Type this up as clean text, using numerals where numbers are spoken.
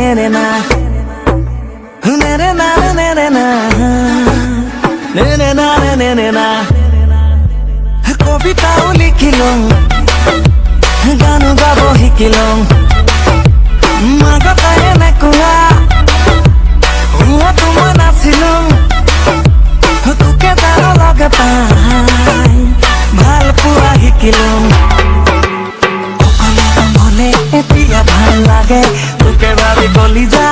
নেরে না নেরে না নেরে না নেরে না নেরে না কবিতাও লিখিলং গানো গাব শিকিলং মাগতাই নেকুয়া তোমার নাচিলং তোকে জানো লগে পাই ভাল পোৱা শিকিলং অকলে অকলে এতিয়া ভাল লাগে তোকে ভাবি গলি যায়